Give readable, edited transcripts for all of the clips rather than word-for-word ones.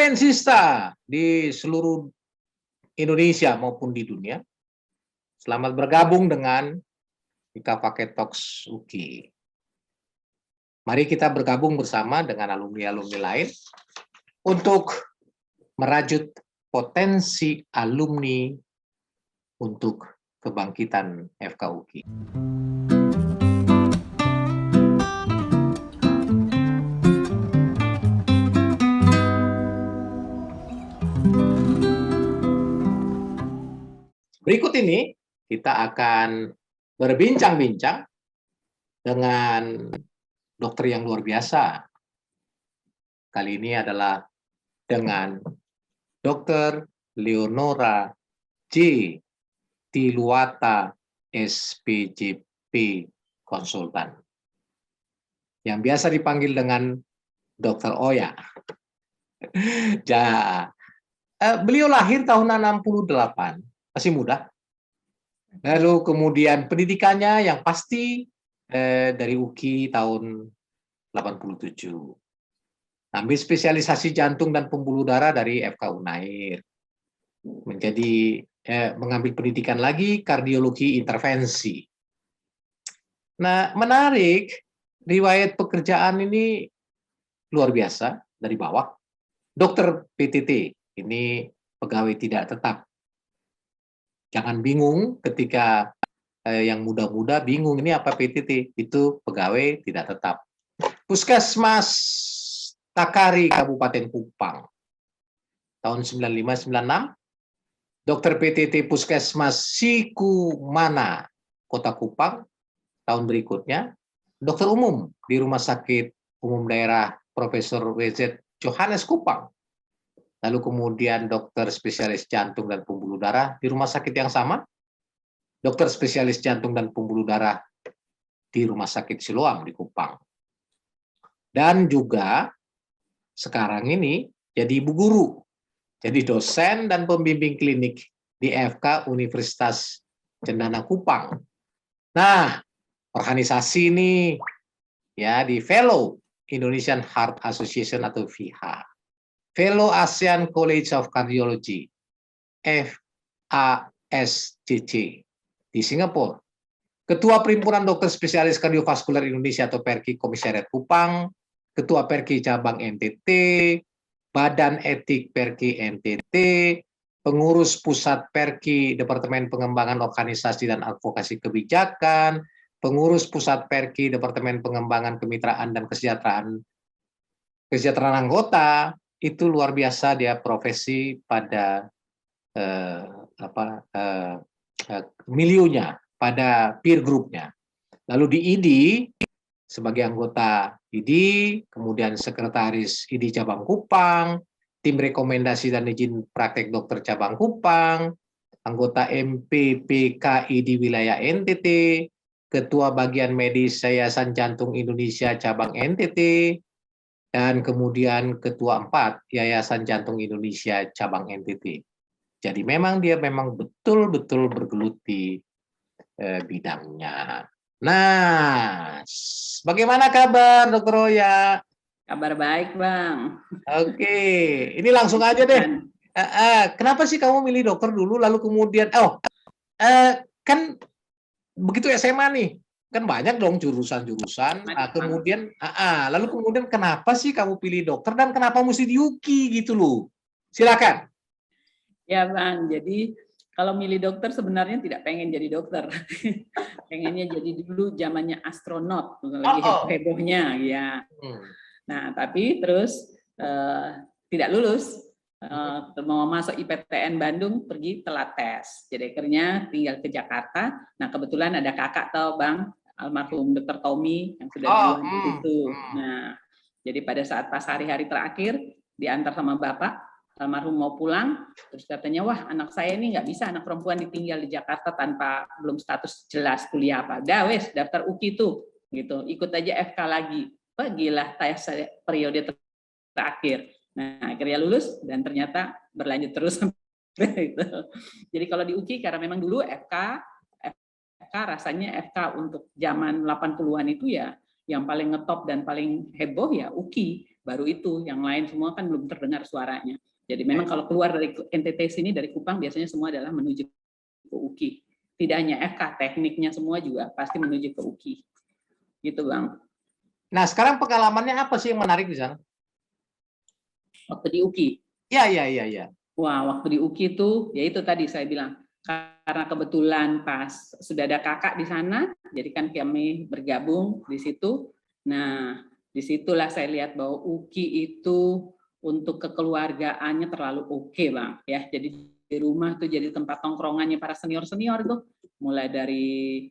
Friendsista di seluruh Indonesia maupun di dunia. Selamat bergabung dengan Ika Paket Talks UKI. Mari kita bergabung bersama dengan alumni-alumni lain untuk merajut potensi alumni untuk kebangkitan FK UKI. Berikut ini kita akan berbincang-bincang dengan dokter yang luar biasa. Kali ini adalah dengan Dr. Leonora J. Tiluata, SPJP Konsultan, yang biasa dipanggil dengan Dr. Oya. Beliau lahir tahun 68, masih muda. Lalu kemudian pendidikannya yang pasti dari UKI tahun 87. Ambil spesialisasi jantung dan pembuluh darah dari FK Unair. Mengambil pendidikan lagi kardiologi intervensi. Nah, menarik, riwayat pekerjaan ini luar biasa dari bawah. Dokter PTT, ini pegawai tidak tetap. Jangan bingung ketika yang muda-muda bingung ini apa PTT, itu pegawai tidak tetap. Puskesmas Takari Kabupaten Kupang tahun 95-96, Dokter PTT Puskesmas Sikumana Kota Kupang tahun berikutnya, dokter umum di Rumah Sakit Umum Daerah Profesor WZ Johannes Kupang. Lalu kemudian dokter spesialis jantung dan pembuluh darah di rumah sakit yang sama, dokter spesialis jantung dan pembuluh darah di Rumah Sakit Siloam di Kupang. Dan juga sekarang ini jadi ibu guru, jadi dosen dan pembimbing klinik di FK Universitas Cendana Kupang. Nah, organisasi ini ya di Fellow Indonesian Heart Association atau FIHA. Fellow ASEAN College of Cardiology, FASCC, di Singapura. Ketua Perhimpunan Dokter Spesialis Kardiovaskular Indonesia atau PERKI Komisariat Kupang, Ketua PERKI Cabang NTT, Badan Etik PERKI NTT, Pengurus Pusat PERKI Departemen Pengembangan Organisasi dan Advokasi Kebijakan, Pengurus Pusat PERKI Departemen Pengembangan Kemitraan dan Kesejahteraan Anggota. Itu luar biasa dia profesi pada miliunya, pada peer group-nya. Lalu di ID sebagai anggota ID, kemudian sekretaris ID Cabang Kupang, tim rekomendasi dan izin praktek dokter Cabang Kupang, anggota MPPKI di wilayah NTT, ketua bagian medis Yayasan Jantung Indonesia Cabang NTT, dan kemudian ketua 4 Yayasan Jantung Indonesia Cabang NTT. Jadi memang dia betul-betul bergelut di bidangnya. Nah, bagaimana kabar Dr. Oya? Kabar baik, Bang. Oke, ini langsung aja deh. Kenapa sih kamu milih dokter dulu, lalu kemudian, kan begitu SMA nih, kan banyak dong jurusan-jurusan. Kemudian, lalu kemudian kenapa sih kamu pilih dokter dan kenapa mesti di UKI gitu loh? Silakan. Ya Bang, jadi kalau milih dokter sebenarnya tidak pengen jadi dokter, pengennya jadi dulu zamannya astronot, lagi hebohnya ya. Nah tapi terus tidak lulus, mau masuk IPTN Bandung pergi telat tes, jadi akhirnya tinggal ke Jakarta. Nah kebetulan ada kakak tau Bang, almarhum Dr. Tommy yang sudah jual di situ. Nah jadi pada saat pas hari-hari terakhir diantar sama bapak, almarhum mau pulang, terus katanya, wah anak saya ini nggak bisa, anak perempuan ditinggal di Jakarta tanpa belum status jelas kuliah apa. Dah wes daftar UKI tuh, gitu, ikut aja FK lagi. Pergilah tes periode terakhir. Nah akhirnya lulus dan ternyata berlanjut terus. Jadi kalau di UKI karena memang dulu FK rasanya FK untuk zaman 80-an itu ya yang paling ngetop dan paling heboh ya UKI. baru itu, yang lain semua kan belum terdengar suaranya. Jadi memang kalau keluar dari NTT sini, dari Kupang, biasanya semua adalah menuju ke UKI. Tidak hanya FK, tekniknya semua juga pasti menuju ke UKI. Gitu Bang. Nah, sekarang pengalamannya apa sih yang menarik di sana? Waktu di UKI? Ya. Wah, waktu di UKI itu, ya itu tadi saya bilang, karena kebetulan pas sudah ada kakak di sana, jadi kan kami bergabung di situ. Nah, disitulah saya lihat bahwa UKI itu untuk kekeluargaannya terlalu oke, Bang. Ya, jadi di rumah tuh jadi tempat tongkrongannya para senior-senior tuh, mulai dari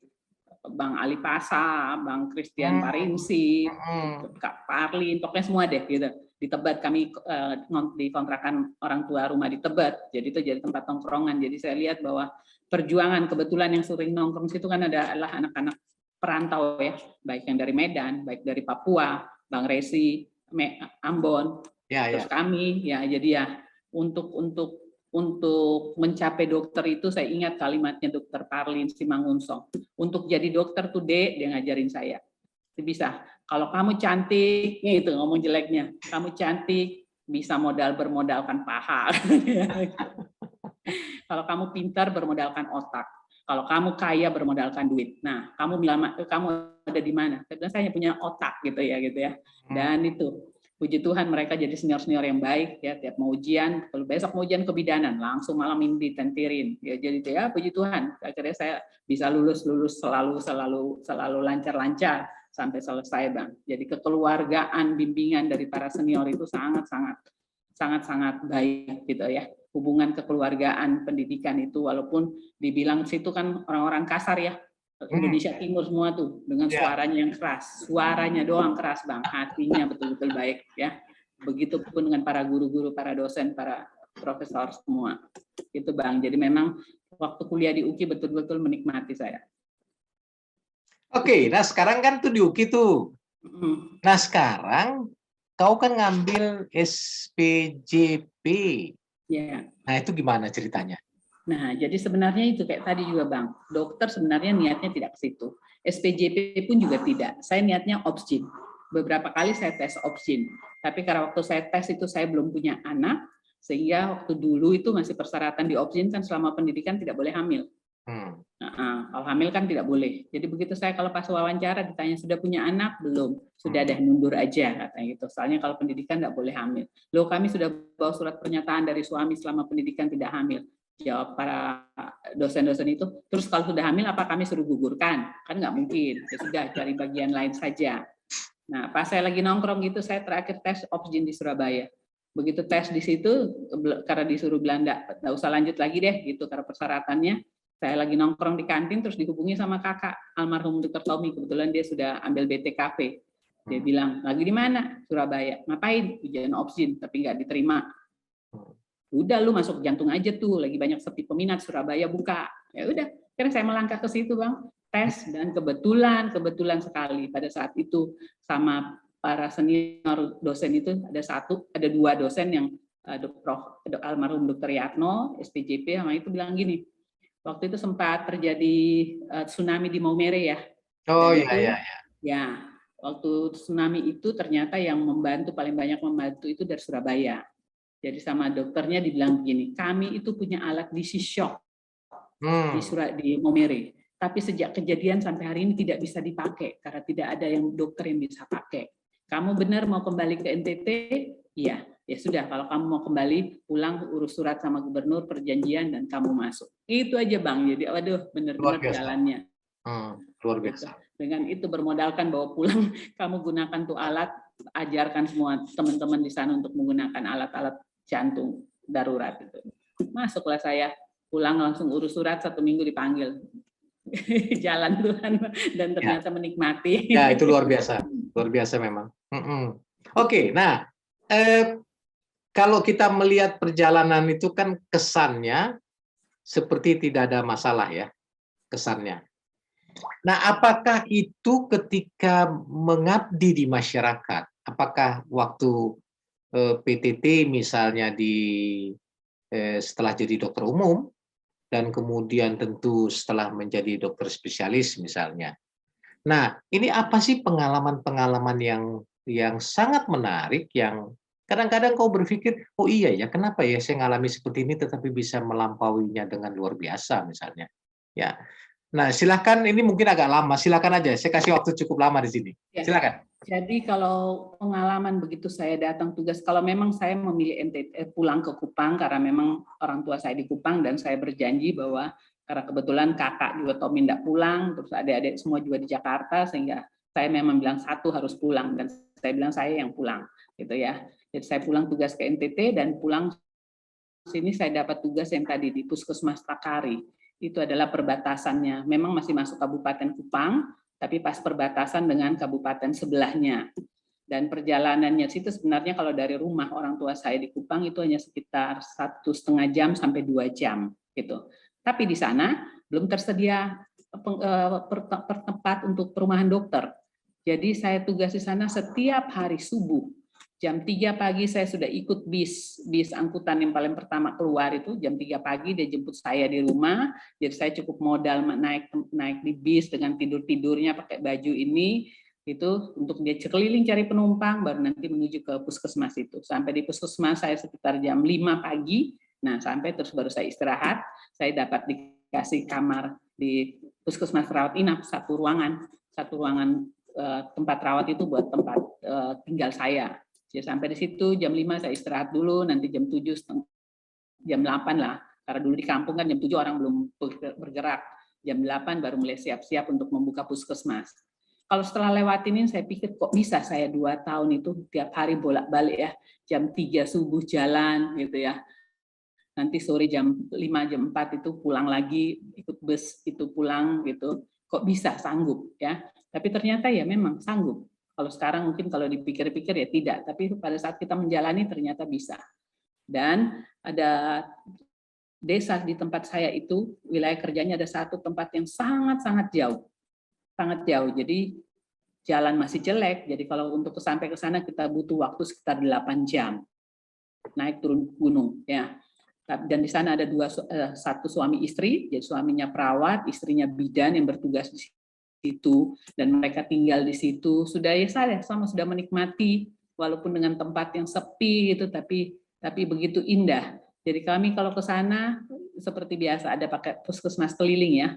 Bang Ali Pasa, Bang Christian Parinsi, Kak Parlin, pokoknya semua deh gitu. Di Tebet kami di kontrakan orang tua rumah di Tebet, jadi itu jadi tempat tongkrongan. Jadi saya lihat bahwa perjuangan, kebetulan yang sering nongkrong situ kan adalah anak-anak perantau ya, baik yang dari Medan, baik dari Papua, Bang Resi, Ambon, terus kami ya, jadi ya untuk mencapai dokter itu saya ingat kalimatnya Dokter Parlin Simangunsong. Untuk jadi dokter tuh dia ngajarin saya. Bisa. Kalau kamu cantik, itu ngomong jeleknya. Kamu cantik, bisa bermodalkan paha. Kalau kamu pintar, bermodalkan otak. Kalau kamu kaya, bermodalkan duit. Nah, kamu ada di mana? Saya punya otak gitu ya. Dan itu puji Tuhan mereka jadi senior-senior yang baik ya, tiap mau ujian, kalau besok mau ujian kebidanan langsung malam ini ditentirin ya, jadi ya puji Tuhan akhirnya saya bisa lulus selalu lancar sampai selesai Bang. Jadi kekeluargaan bimbingan dari para senior itu sangat baik gitu ya. Hubungan kekeluargaan pendidikan itu walaupun dibilang situ kan orang-orang kasar ya, Indonesia Timur semua tuh dengan suaranya yang keras, suaranya doang keras Bang, hatinya betul-betul baik ya. Begitupun dengan para guru-guru, para dosen, para profesor semua. Itu Bang. Jadi memang waktu kuliah di UKI betul-betul menikmati saya. Oke, nah sekarang kan tuh di UKI tuh. Nah sekarang kau kan ngambil SPJP. Ya. Nah itu gimana ceritanya? Nah, jadi sebenarnya itu kayak tadi juga Bang, dokter sebenarnya niatnya tidak ke situ. SPJP pun juga tidak. Saya niatnya Obsgyn. Beberapa kali saya tes Obsgyn. Tapi karena waktu saya tes itu saya belum punya anak, sehingga waktu dulu itu masih persyaratan di Obsgyn kan selama pendidikan tidak boleh hamil. Kalau hamil kan tidak boleh. Jadi begitu saya kalau pas wawancara ditanya sudah punya anak belum, sudah deh mundur aja katanya gitu. Soalnya kalau pendidikan tidak boleh hamil. Loh kami sudah bawa surat pernyataan dari suami selama pendidikan tidak hamil. Jawab para dosen-dosen itu, terus kalau sudah hamil apa kami suruh gugurkan? Kan nggak mungkin. Ya sudah cari bagian lain saja. Nah pas saya lagi nongkrong gitu saya terakhir tes Obsgyn di Surabaya. Begitu tes di situ karena disuruh Belanda nggak usah lanjut lagi deh gitu karena persyaratannya. Saya lagi nongkrong di kantin terus dihubungi sama kakak almarhum Dr. Tommy, kebetulan dia sudah ambil BTKV. Dia bilang lagi di mana? Surabaya. Ngapain? Ujian Obsgyn tapi nggak diterima. Udah lu masuk jantung aja tuh, lagi banyak sepi peminat, Surabaya buka. Ya udah, karena saya melangkah ke situ Bang, tes dan kebetulan sekali pada saat itu sama para senior dosen itu ada dua dosen yang almarhum Dr. Yatno, SPJP sama itu bilang gini. Waktu itu sempat terjadi tsunami di Maumere ya. Oh iya. Ya, waktu tsunami itu ternyata yang paling banyak membantu itu dari Surabaya. Jadi sama dokternya dibilang begini, kami itu punya alat DC shock di Maumere, tapi sejak kejadian sampai hari ini tidak bisa dipakai karena tidak ada yang dokter yang bisa pakai. Kamu benar mau kembali ke NTT? Iya, ya sudah. Kalau kamu mau kembali, pulang urus surat sama gubernur perjanjian dan kamu masuk. Itu aja Bang. Jadi, waduh, benar-benar jalannya. Luar biasa. Dengan itu bermodalkan bahwa pulang kamu gunakan tuh alat, ajarkan semua teman-teman di sana untuk menggunakan alat-alat jantung darurat itu. Masuklah saya, pulang langsung urus surat, 1 minggu dipanggil. Jalan Tuhan dan ternyata menikmati. Ya itu luar biasa memang. Oke, nah kalau kita melihat perjalanan itu kan kesannya seperti tidak ada masalah ya, kesannya. Nah, apakah itu ketika mengabdi di masyarakat, apakah waktu PTT misalnya setelah jadi dokter umum, dan kemudian tentu setelah menjadi dokter spesialis misalnya. Nah, ini apa sih pengalaman-pengalaman yang yang sangat menarik yang kadang-kadang kau berpikir, "Oh iya ya, kenapa ya saya ngalami seperti ini tetapi bisa melampauinya dengan luar biasa," misalnya. Ya. Nah, silakan ini mungkin agak lama, silakan aja. Saya kasih waktu cukup lama di sini. Ya. Silakan. Jadi kalau pengalaman begitu saya datang tugas, kalau memang saya memilih pulang ke Kupang karena memang orang tua saya di Kupang dan saya berjanji bahwa karena kebetulan kakak juga Tommy tidak pulang, terus adik-adik semua juga di Jakarta, sehingga saya memang bilang satu harus pulang dan saya bilang saya yang pulang, gitu ya. Jadi saya pulang tugas ke NTT dan pulang sini saya dapat tugas yang tadi di Puskesmas Takari. Itu adalah perbatasannya. Memang masih masuk Kabupaten Kupang, tapi pas perbatasan dengan kabupaten sebelahnya. Dan perjalanannya situ sebenarnya kalau dari rumah orang tua saya di Kupang itu hanya sekitar 1,5 jam sampai 2 jam gitu. Tapi di sana belum tersedia tempat untuk perumahan dokter. Jadi saya tugas di sana setiap hari subuh. Jam 3 pagi saya sudah ikut bis angkutan yang paling pertama keluar itu jam 3 pagi dia jemput saya di rumah. Jadi saya cukup modal naik di bis dengan tidur-tidurnya pakai baju ini itu untuk dia keliling cari penumpang baru nanti menuju ke puskesmas itu. Sampai di puskesmas saya sekitar jam 5 pagi. Nah, sampai terus baru saya istirahat, saya dapat dikasih kamar di puskesmas rawat inap satu ruangan tempat rawat itu buat tempat tinggal saya. Jadi sampai di situ jam 5 saya istirahat dulu, nanti jam 7 jam 8 lah. Karena dulu di kampung kan jam 7 orang belum bergerak. Jam 8 baru mulai siap-siap untuk membuka puskesmas. Kalau setelah lewat ini saya pikir kok bisa saya 2 tahun itu tiap hari bolak-balik ya. Jam 3 subuh jalan gitu ya. Nanti sore jam 5 jam 4 itu pulang lagi, ikut bus itu pulang gitu. Kok bisa sanggup ya. Tapi ternyata ya memang sanggup. Kalau sekarang mungkin kalau dipikir-pikir ya tidak, tapi pada saat kita menjalani ternyata bisa. Dan ada desa di tempat saya itu, wilayah kerjanya ada satu tempat yang sangat-sangat jauh. Sangat jauh, jadi jalan masih jelek, jadi kalau untuk sampai ke sana kita butuh waktu sekitar 8 jam. Naik turun gunung ya. Dan di sana ada satu suami istri, jadi suaminya perawat, istrinya bidan yang bertugas di situ dan mereka tinggal di situ sudah ya saya sama sudah menikmati walaupun dengan tempat yang sepi itu tapi begitu indah. Jadi kami kalau ke sana seperti biasa ada pakai puskesmas keliling ya.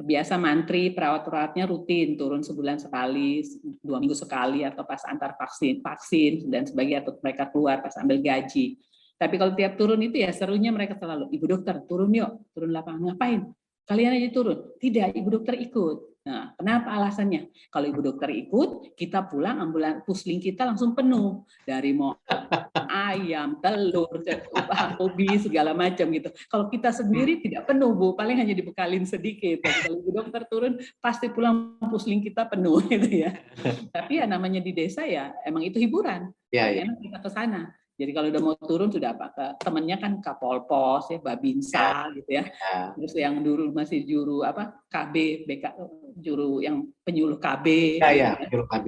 Biasa mantri perawat-perawatnya rutin turun sebulan sekali, 2 minggu sekali atau pas antar vaksin dan sebagainya atau mereka keluar pas ambil gaji. Tapi kalau tiap turun itu ya serunya mereka selalu, "Ibu dokter turun yuk, turun lapangan." "Ngapain? Kalian aja turun." "Tidak, ibu dokter ikut." Nah, kenapa alasannya? Kalau ibu dokter ikut, kita pulang ambulan pusling kita langsung penuh dari mau ayam, telur, hobi segala macam gitu. Kalau kita sendiri tidak penuh Bu, paling hanya dibekalin sedikit. Tapi kalau ibu dokter turun, pasti pulang pusling kita penuh gitu ya. Tapi ya namanya di desa ya, emang itu hiburan. Ya, Paling ya. enak kita ke sana. Jadi kalau udah mau turun sudah apa? Temennya kan Kapolpos ya, Babinsa gitu ya. Terus yang dulu masih juru apa? KB, BK, juru yang penyuluh KB. Ya, gitu. juru KB.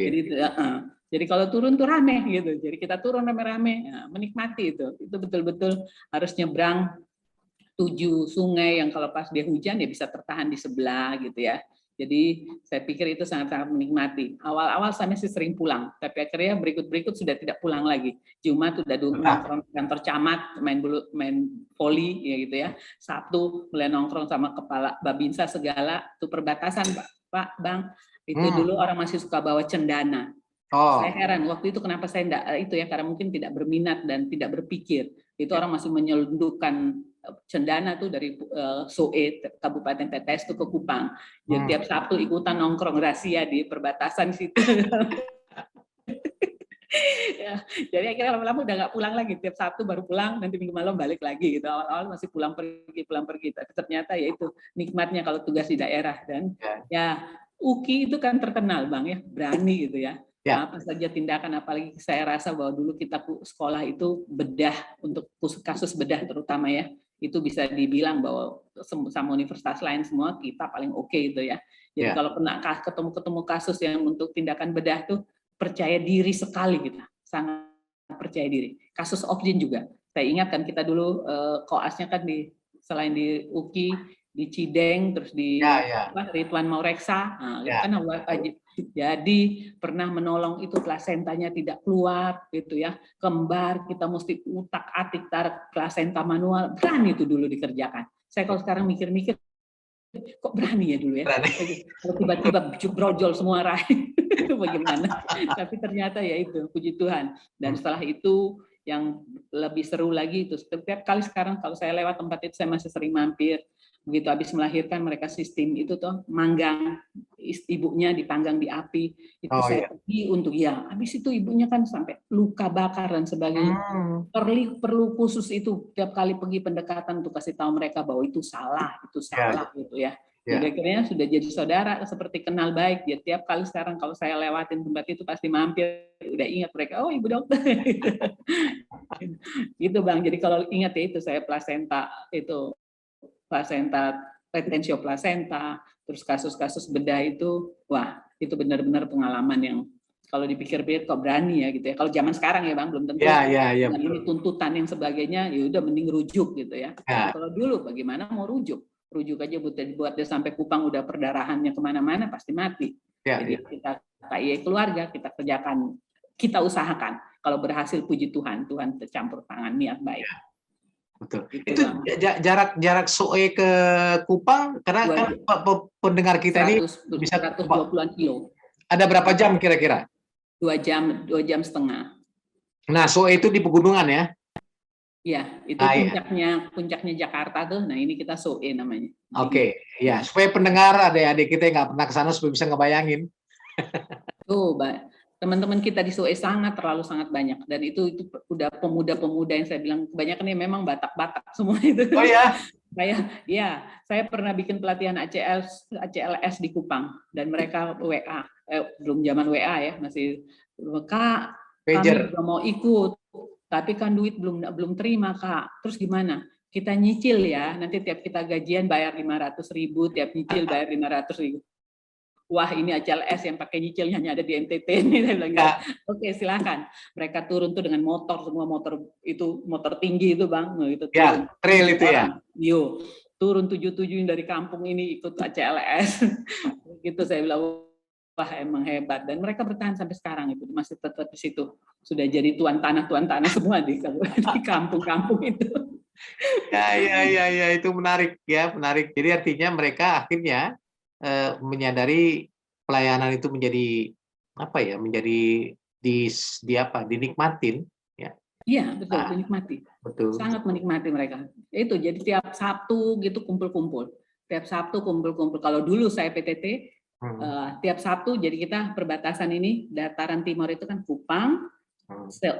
Jadi kalau turun tuh rame gitu. Jadi kita turun rame-rame, ya, menikmati itu. Itu betul-betul harus nyebrang 7 sungai yang kalau pas dia hujan ya bisa tertahan di sebelah gitu ya. Jadi saya pikir itu sangat-sangat menikmati. Awal-awal saya masih sering pulang, tapi akhirnya berikut-berikut sudah tidak pulang lagi. Jumat sudah dulu nongkrong kantor camat, main voli ya gitu ya. Sabtu mulai nongkrong sama kepala Babinsa segala, itu perbatasan Pak Bang. Itu dulu orang masih suka bawa cendana. Saya heran waktu itu kenapa saya enggak itu ya karena mungkin tidak berminat dan tidak berpikir. Itu orang masih menyelundupkan cendana tuh dari Soe Kabupaten Tetes tuh ke Kupang. Jadi tiap Sabtu ikutan nongkrong rahasia di perbatasan situ. Ya, jadi akhirnya lama-lama udah nggak pulang lagi. Tiap Sabtu baru pulang, nanti minggu malam balik lagi gitu. Awal-awal masih pulang pergi. Tapi ternyata ya itu nikmatnya kalau tugas di daerah dan ya UKI itu kan terkenal Bang ya, berani gitu ya. Apa saja tindakan, apalagi saya rasa bahwa dulu kita sekolah itu bedah untuk kasus bedah terutama ya, itu bisa dibilang bahwa sama universitas lain semua kita paling oke itu ya. Jadi kalau kena ketemu kasus yang untuk tindakan bedah tuh percaya diri sekali kita, sangat percaya diri. Kasus Opjin juga, saya ingat kan kita dulu koasnya kan selain di UKI, di Cideng, terus di Ridwan Maureksa, nah, kan wajib Jadi pernah menolong itu plasentanya tidak keluar gitu ya, kembar kita mesti utak-atik tarik plasenta manual, berani itu dulu dikerjakan. Saya kalau sekarang mikir-mikir kok berani ya dulu ya. Kalau tiba-tiba brojol semua rahim itu bagaimana? Tapi ternyata ya itu puji Tuhan. Dan setelah itu yang lebih seru lagi itu setiap kali sekarang kalau saya lewat tempat itu saya masih sering mampir. Begitu habis melahirkan mereka sistem itu tuh manggang, ibunya dipanggang di api itu saya pergi untuk ya habis itu ibunya kan sampai luka bakar dan sebagainya. Perlu khusus itu tiap kali pergi pendekatan untuk kasih tahu mereka bahwa itu salah gitu ya. Jadi akhirnya sudah jadi saudara seperti kenal baik. Dia tiap kali sekarang kalau saya lewatin tempat itu pasti mampir, udah ingat mereka, oh ibu dokter. Gitu Bang. Jadi kalau ingat ya itu saya plasenta retensio plasenta, terus kasus-kasus bedah itu, wah itu benar-benar pengalaman yang kalau dipikir-pikir kok berani ya gitu ya. Kalau zaman sekarang ya Bang belum tentu. Ini tuntutan yang sebagainya ya udah mending rujuk gitu ya. Tapi kalau dulu bagaimana mau rujuk aja buat dia sampai Kupang udah perdarahannya kemana-mana pasti mati. Jadi kita KIE keluarga kita kerjakan, kita usahakan. Kalau berhasil puji Tuhan tercampur tangan niat baik. Betul. Itu jarak Soe ke Kupang karena kan pendengar kita 100, ini bisa 120-an kilo. Ada berapa jam kira-kira? 2 jam setengah. Nah, Soe itu di pegunungan ya? Iya, itu puncaknya Jakarta tuh. Nah, ini kita Soe namanya. Oke, ya supaya pendengar adik-adik kita yang nggak pernah ke sana supaya bisa ngebayangin. Tuh, teman-teman kita di Soe sangat banyak dan itu udah pemuda-pemuda yang saya bilang kebanyakan ya memang Batak-Batak semua itu. Oh ya? Saya pernah bikin pelatihan ACLS di Kupang dan mereka WA, belum zaman WA ya, masih Kak, kami juga mau ikut, tapi kan duit belum terima Kak. Terus gimana? Kita nyicil ya, nanti tiap kita gajian bayar 500.000, tiap nyicil bayar 500.000. Wah ini ACLS yang pakai nyicilnya hanya ada di NTT ini. Saya bilang, oke silakan. Mereka turun tuh dengan motor, semua motor tinggi itu Bang. Itu turun. Trail itu ya? Turun 77 dari kampung ini ikut ACLS. Gitu saya bilang, wah emang hebat. Dan mereka bertahan sampai sekarang itu masih tetap di situ. Sudah jadi tuan tanah semua di kampung-kampung itu. Ya itu menarik ya, menarik. Jadi artinya mereka akhirnya menyadari pelayanan itu menjadi apa ya, menjadi dinikmatin ya. Iya betul, dinikmati. Betul. Sangat menikmati mereka. Itu jadi tiap Sabtu gitu kumpul-kumpul. Tiap Sabtu kumpul-kumpul. Kalau dulu saya PTT tiap Sabtu jadi kita perbatasan ini dataran timur itu kan Kupang,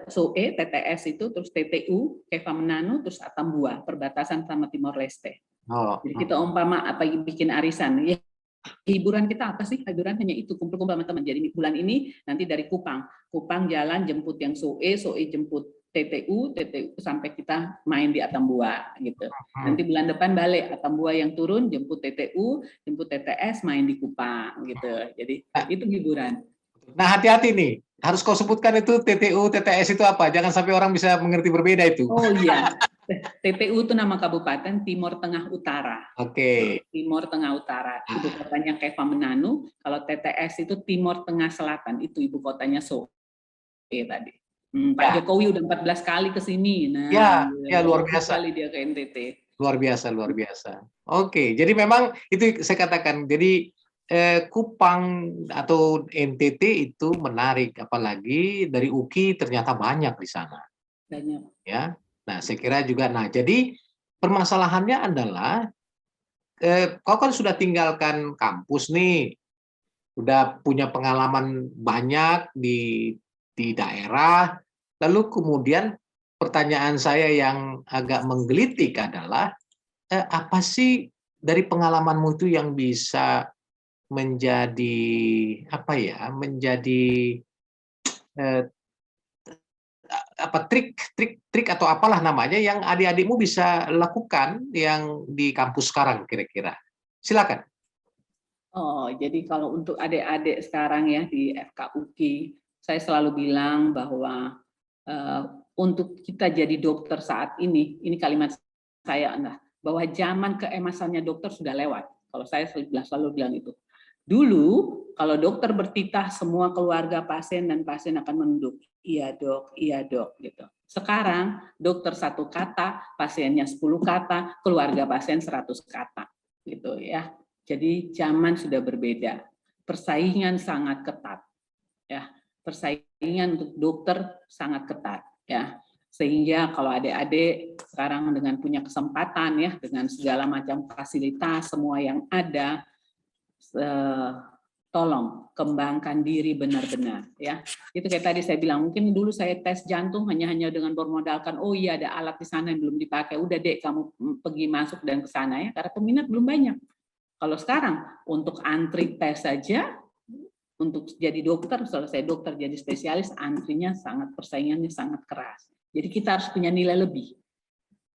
Soe, TTS itu, terus TTU, Keva Menanu, terus Atambua, perbatasan sama Timor Leste. Jadi kita umpama apa bikin arisan. Ya, hiburan kita apa sih? Hiburan hanya itu, kumpul-kumpul sama teman. Jadi bulan ini nanti dari Kupang jalan jemput yang Soe jemput TTU sampai kita main di Atambua gitu. Nanti bulan depan balik Atambua yang turun jemput TTU, jemput TTS main di Kupang gitu. Jadi itu hiburan. Nah hati-hati nih, harus kau sebutkan itu TTU, TTS itu apa? Jangan sampai orang bisa mengerti berbeda itu. Oh iya, TTU itu nama Kabupaten Timor Tengah Utara. Oke. Timor Tengah Utara, ibu kotanya Keva Menanu. Kalau TTS itu Timor Tengah Selatan, itu ibu kotanya Soe tadi. Pak Jokowi udah 14 kali ke sini. Nah, ya luar biasa. Kali dia ke NTT. Luar biasa. Oke, jadi memang itu saya katakan. Jadi Kupang atau NTT itu menarik, apalagi dari UKI ternyata banyak di sana. Banyak. Ya, nah saya kira juga. Nah, jadi permasalahannya adalah kau kan sudah tinggalkan kampus nih, udah punya pengalaman banyak di daerah, lalu kemudian pertanyaan saya yang agak menggelitik adalah apa sih dari pengalamanmu itu yang bisa menjadi apa ya, menjadi trik atau apalah namanya yang adik-adikmu bisa lakukan yang di kampus sekarang kira-kira. Silakan. Oh, jadi kalau untuk adik-adik sekarang ya di FKUKI, saya selalu bilang bahwa untuk kita jadi dokter saat ini kalimat saya bahwa zaman keemasannya dokter sudah lewat. Kalau saya selalu bilang itu. Dulu kalau dokter bertitah, semua keluarga pasien dan pasien akan menunduk. Iya dok, gitu. Sekarang dokter 1 kata, pasiennya 10 kata, keluarga pasien 100 kata, gitu ya. Jadi zaman sudah berbeda, persaingan sangat ketat, ya. Persaingan untuk dokter sangat ketat, ya. Sehingga kalau adik-adik sekarang dengan punya kesempatan ya, dengan segala macam fasilitas semua yang ada, tolong kembangkan diri benar-benar ya. Itu kayak tadi saya bilang, mungkin dulu saya tes jantung hanya dengan bermodalkan oh iya ada alat di sana yang belum dipakai, udah dek kamu pergi masuk dan ke sana ya, karena peminat belum banyak. Kalau sekarang untuk antri tes saja, untuk jadi dokter, selesai dokter jadi spesialis, antrinya sangat, persaingannya sangat keras. Jadi kita harus punya nilai lebih.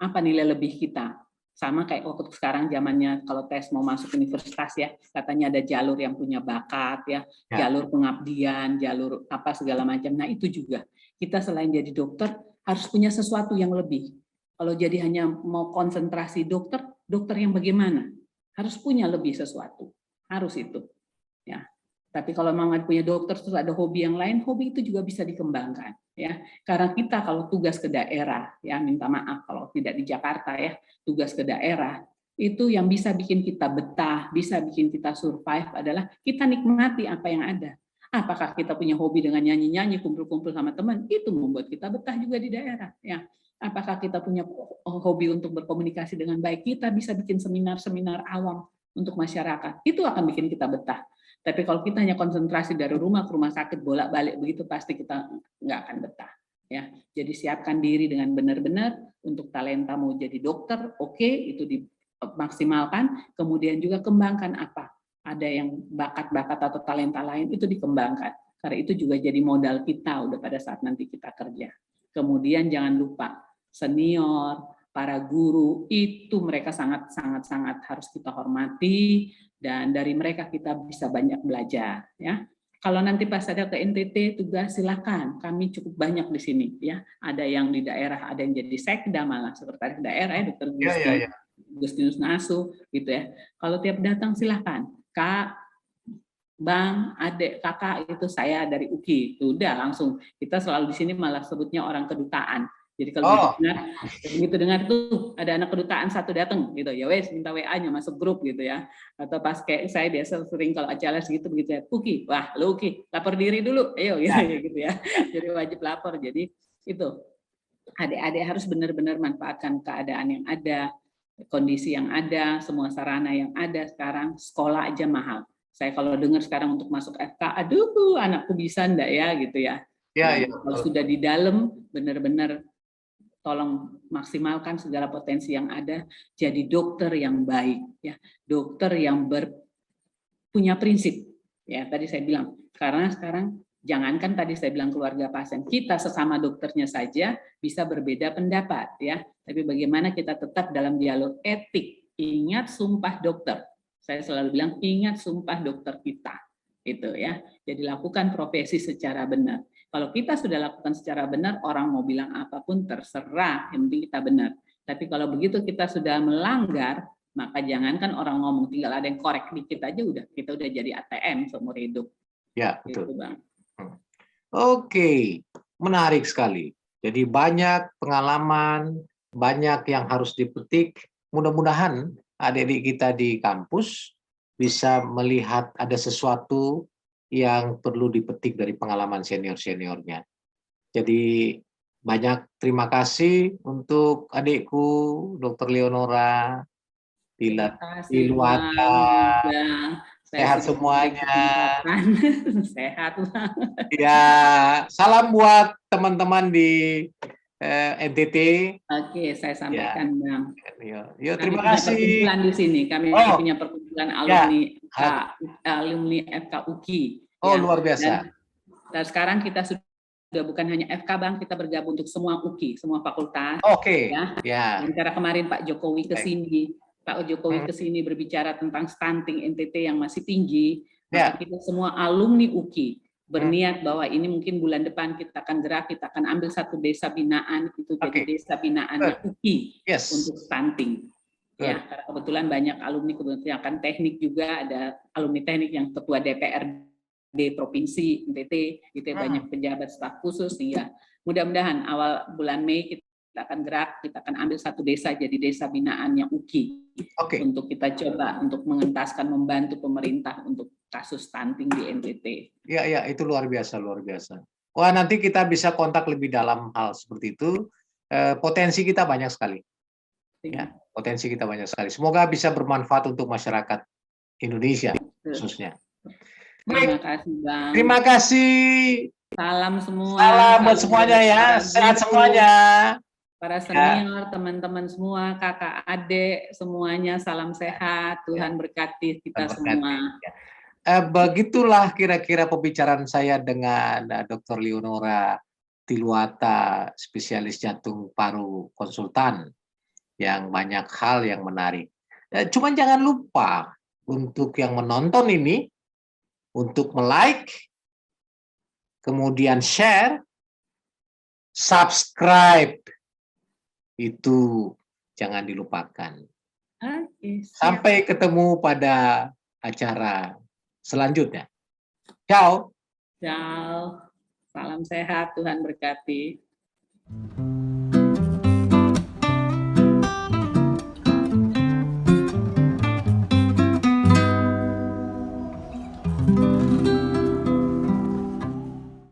Apa nilai lebih kita? Sama kayak waktu sekarang zamannya kalau tes mau masuk universitas ya, katanya ada jalur yang punya bakat ya, jalur pengabdian, jalur apa segala macam. Nah itu juga kita selain jadi dokter harus punya sesuatu yang lebih. Kalau jadi hanya mau konsentrasi dokter, dokter yang bagaimana? Harus punya lebih sesuatu, harus itu. Ya. Tapi kalau memang punya dokter terus ada hobi yang lain, hobi itu juga bisa dikembangkan ya. Karena kita kalau tugas ke daerah ya, minta maaf kalau tidak di Jakarta ya, tugas ke daerah itu yang bisa bikin kita betah, bisa bikin kita survive adalah kita nikmati apa yang ada. Apakah kita punya hobi dengan nyanyi-nyanyi, kumpul-kumpul sama teman, itu membuat kita betah juga di daerah ya. Apakah kita punya hobi untuk berkomunikasi dengan baik, kita bisa bikin seminar-seminar awam untuk masyarakat, itu akan bikin kita betah. Tapi kalau kita hanya konsentrasi dari rumah ke rumah sakit bolak-balik begitu, pasti kita nggak akan betah. Ya, jadi siapkan diri dengan benar-benar untuk talenta mau jadi dokter, oke, itu dimaksimalkan. Kemudian juga kembangkan apa? Ada yang bakat-bakat atau talenta lain itu dikembangkan. Karena itu juga jadi modal kita udah pada saat nanti kita kerja. Kemudian jangan lupa senior, para guru itu mereka sangat harus kita hormati. Dan dari mereka kita bisa banyak belajar ya. Kalau nanti pas ada ke NTT tugas silakan, kami cukup banyak di sini ya. Ada yang di daerah, ada yang jadi sekda malah sekretaris daerah ya, Dr. Gustinus Nasu gitu ya. Kalau tiap datang silakan, Kak, Bang, Adek, Kakak itu saya dari UKI. Udah langsung kita selalu di sini malah sebutnya orang kedutaan. Jadi kalau begitu dengar tuh ada anak kedutaan satu datang gitu ya wes minta WA-nya masuk grup gitu ya, atau pas kayak saya biasa sering kalau acara segitu begitu ya Uki, wah lu Uki lapor diri dulu ayo gitu ya. Jadi wajib lapor. Jadi itu adik-adik harus benar-benar manfaatkan keadaan yang ada, kondisi yang ada, semua sarana yang ada. Sekarang sekolah aja mahal. Saya kalau dengar sekarang untuk masuk FK, aduh anakku bisa enggak ya gitu ya. Kalau sudah di dalam benar-benar tolong maksimalkan segala potensi yang ada, jadi dokter yang baik ya, dokter yang punya prinsip ya. Tadi saya bilang karena sekarang jangankan tadi saya bilang keluarga pasien, kita sesama dokternya saja bisa berbeda pendapat ya, tapi bagaimana kita tetap dalam dialog etik. Ingat sumpah dokter, saya selalu bilang ingat sumpah dokter kita itu ya. Jadi lakukan profesi secara benar. Kalau kita sudah lakukan secara benar, orang mau bilang apapun terserah, yang penting kita benar. Tapi kalau begitu kita sudah melanggar, maka jangankan orang ngomong, tinggal ada yang korek dikit aja udah, kita udah jadi ATM seumur hidup. Ya, betul. Gitu, Bang. Oke, menarik sekali. Jadi banyak pengalaman, banyak yang harus dipetik. Mudah-mudahan adik-adik kita di kampus bisa melihat ada sesuatu yang perlu dipetik dari pengalaman senior-seniornya. Jadi banyak terima kasih untuk adikku, Dr. Leonora, Diluata. Sehat semuanya. Sehat. Ya, salam buat teman-teman di NTT. Oke, saya sampaikan, Bang. Yo, terima kasih. Perkumpulan di sini, kami punya perkumpulan alumni FK UKI. Oh, luar biasa. Dan sekarang kita sudah bukan hanya FK, Bang, kita bergabung untuk semua UKI, semua fakultas. Oke. Ya. Karena kemarin Pak Jokowi ke sini, berbicara tentang stunting NTT yang masih tinggi, maka kita semua alumni UKI berniat bahwa ini mungkin bulan depan kita akan gerak, kita akan ambil satu desa binaan, itu jadi desa binaan UKI untuk stunting. Ya, karena kebetulan banyak alumni kebetulan teknik juga, ada alumni teknik yang ketua DPRD provinsi NTT, gitu ya, banyak pejabat staf khusus, ya. Mudah-mudahan awal bulan Mei kita akan gerak, kita akan ambil satu desa jadi desa binaannya UKI. Untuk kita coba untuk mengentaskan, membantu pemerintah untuk kasus stunting di NTT. Ya, itu luar biasa, luar biasa. Wah, nanti kita bisa kontak lebih dalam hal seperti itu. Potensi kita banyak sekali. Ya, potensi kita banyak sekali. Semoga bisa bermanfaat untuk masyarakat Indonesia khususnya. Terima kasih, Bang. Terima kasih. Salam semua. Salam buat semuanya ya. Sehat semuanya. Para senior, teman-teman semua, kakak, adik, semuanya salam sehat. Tuhan berkati kita semua. Begitulah kira-kira pembicaraan saya dengan Dr. Leonora Tiluata, spesialis jantung paru konsultan, yang banyak hal yang menarik. Cuman jangan lupa untuk yang menonton ini, untuk like, kemudian share, subscribe, itu jangan dilupakan. Sampai ketemu pada acara selanjutnya. Ciao. Ciao. Salam sehat, Tuhan berkati.